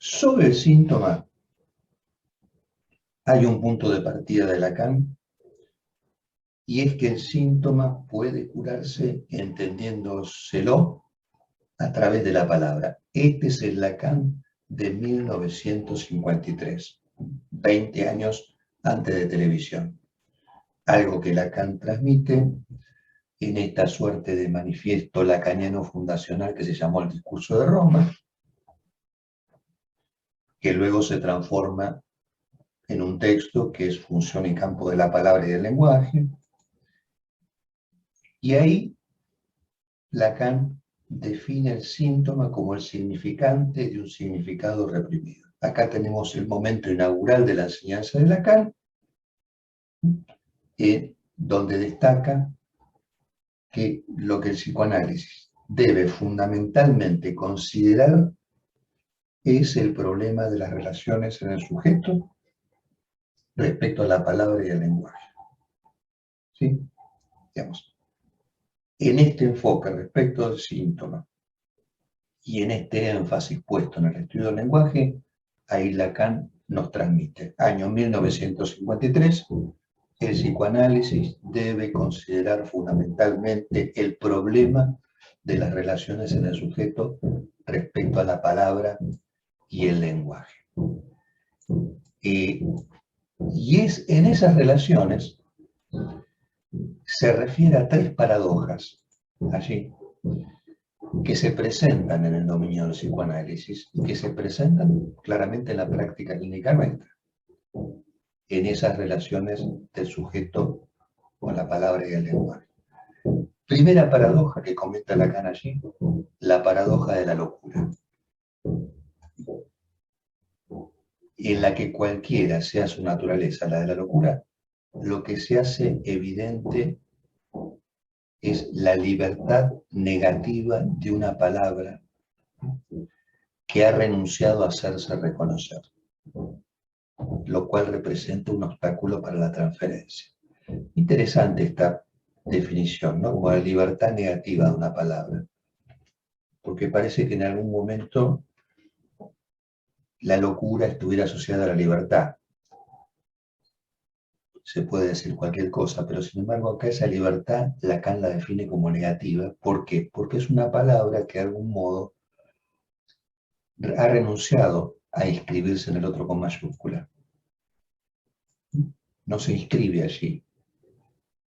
Sobre el síntoma, hay un punto de partida de Lacan, y es que el síntoma puede curarse entendiéndoselo a través de la palabra. Este es el Lacan de 1953, 20 años antes de televisión. Algo que Lacan transmite en esta suerte de manifiesto lacaniano fundacional que se llamó el Discurso de Roma, que luego se transforma en un texto que es Función y campo de la palabra y del lenguaje. Y ahí Lacan define el síntoma como el significante de un significado reprimido. Acá tenemos el momento inaugural de la enseñanza de Lacan, donde destaca que lo que el psicoanálisis debe fundamentalmente considerar es el problema de las relaciones en el sujeto respecto a la palabra y el lenguaje. ¿Sí? Digamos, en este enfoque respecto del síntoma y en este énfasis puesto en el estudio del lenguaje, ahí Lacan nos transmite. Año 1953, el psicoanálisis debe considerar fundamentalmente el problema de las relaciones en el sujeto respecto a la palabra y el lenguaje. Y es en esas relaciones se refiere a tres paradojas allí que se presentan en el dominio del psicoanálisis y que se presentan claramente en la práctica clínica nuestra, en esas relaciones del sujeto con la palabra y el lenguaje. Primera paradoja que comenta Lacan allí, la paradoja de la locura, en la que cualquiera sea su naturaleza, la de la locura, lo que se hace evidente es la libertad negativa de una palabra que ha renunciado a hacerse reconocer, lo cual representa un obstáculo para la transferencia. Interesante esta definición, ¿no? Como la libertad negativa de una palabra, porque parece que en algún momento la locura estuviera asociada a la libertad. Se puede decir cualquier cosa, pero sin embargo acá esa libertad Lacan la define como negativa. ¿Por qué? Porque es una palabra que de algún modo ha renunciado a inscribirse en el otro con mayúscula. No se inscribe allí.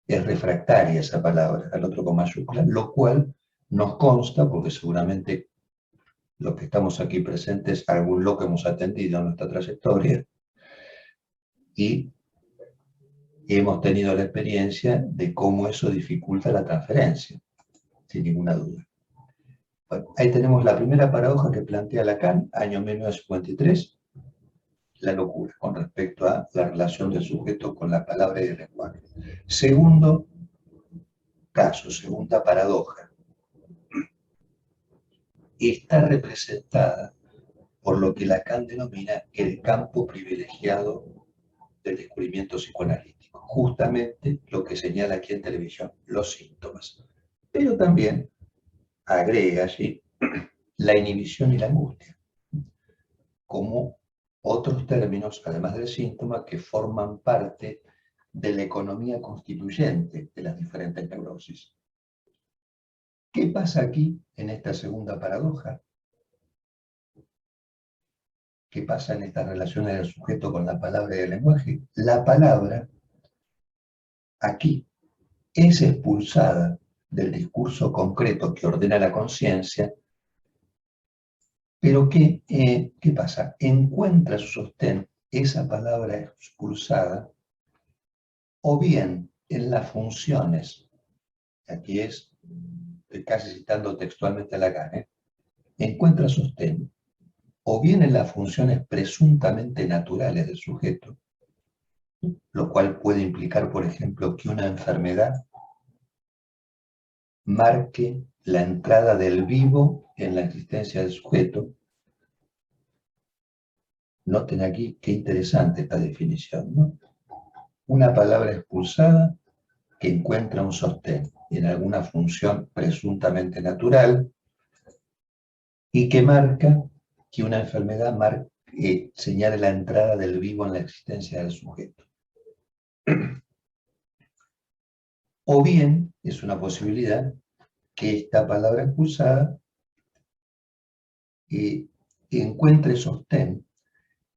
Es refractaria esa palabra al otro con mayúscula, lo cual nos consta, porque seguramente los que estamos aquí presentes, algún loco hemos atendido en nuestra trayectoria, y hemos tenido la experiencia de cómo eso dificulta la transferencia, sin ninguna duda. Bueno, ahí tenemos la primera paradoja que plantea Lacan, año 1953, la locura, con respecto a la relación del sujeto con la palabra y el lenguaje. Segundo caso, segunda paradoja, está representada por lo que Lacan denomina el campo privilegiado del descubrimiento psicoanalítico, justamente lo que señala aquí en televisión, los síntomas. Pero también agrega allí la inhibición y la angustia, como otros términos, además del síntoma, que forman parte de la economía constituyente de las diferentes neurosis. ¿Qué pasa aquí en esta segunda paradoja? ¿Qué pasa en estas relaciones del sujeto con la palabra y el lenguaje? La palabra aquí es expulsada del discurso concreto que ordena la conciencia, pero ¿qué pasa? Encuentra su sostén esa palabra expulsada o bien en las funciones, aquí estoy casi citando textualmente a Lacan, encuentra sostén o bien en las funciones presuntamente naturales del sujeto, lo cual puede implicar, por ejemplo, que una enfermedad marque la entrada del vivo en la existencia del sujeto. Noten aquí qué interesante esta definición, ¿no? Una palabra expulsada que encuentra un sostén en alguna función presuntamente natural y que marca que una enfermedad señale la entrada del vivo en la existencia del sujeto. O bien, es una posibilidad que esta palabra expulsada encuentre sostén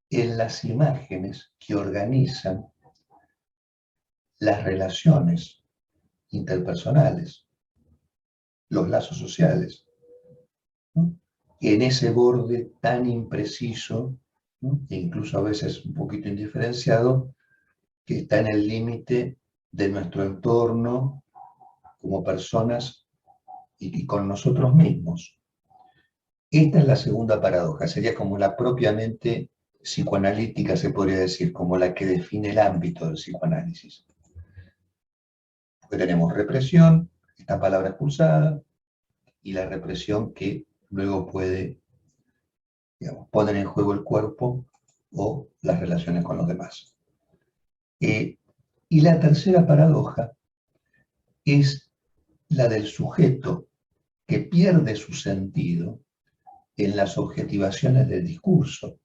en las imágenes que organizan las relaciones interpersonales, los lazos sociales, ¿no? En ese borde tan impreciso, ¿no? E incluso a veces un poquito indiferenciado, que está en el límite de nuestro entorno como personas y con nosotros mismos. Esta es la segunda paradoja, sería como la propiamente psicoanalítica, se podría decir, como la que define el ámbito del psicoanálisis. Porque tenemos represión, esta palabra expulsada, y la represión que luego puede, digamos, poner en juego el cuerpo o las relaciones con los demás. Y la tercera paradoja es la del sujeto que pierde su sentido en las objetivaciones del discurso.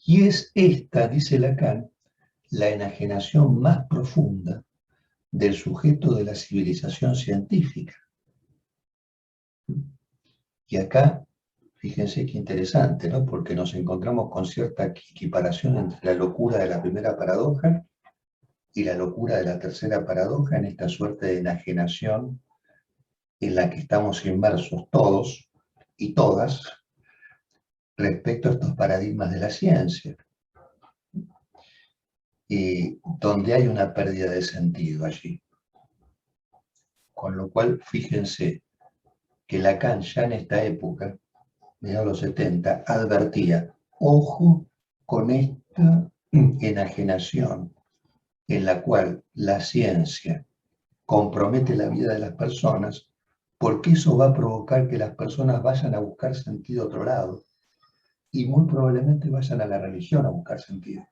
Y es esta, dice Lacan, la enajenación más profunda del sujeto de la civilización científica. Y acá, fíjense qué interesante, ¿no? Porque nos encontramos con cierta equiparación entre la locura de la primera paradoja y la locura de la tercera paradoja en esta suerte de enajenación en la que estamos inmersos todos y todas respecto a estos paradigmas de la ciencia, donde hay una pérdida de sentido allí. Con lo cual, fíjense que Lacan ya en esta época, mediados de los 70, advertía, ojo con esta enajenación en la cual la ciencia compromete la vida de las personas, porque eso va a provocar que las personas vayan a buscar sentido a otro lado y muy probablemente vayan a la religión a buscar sentido.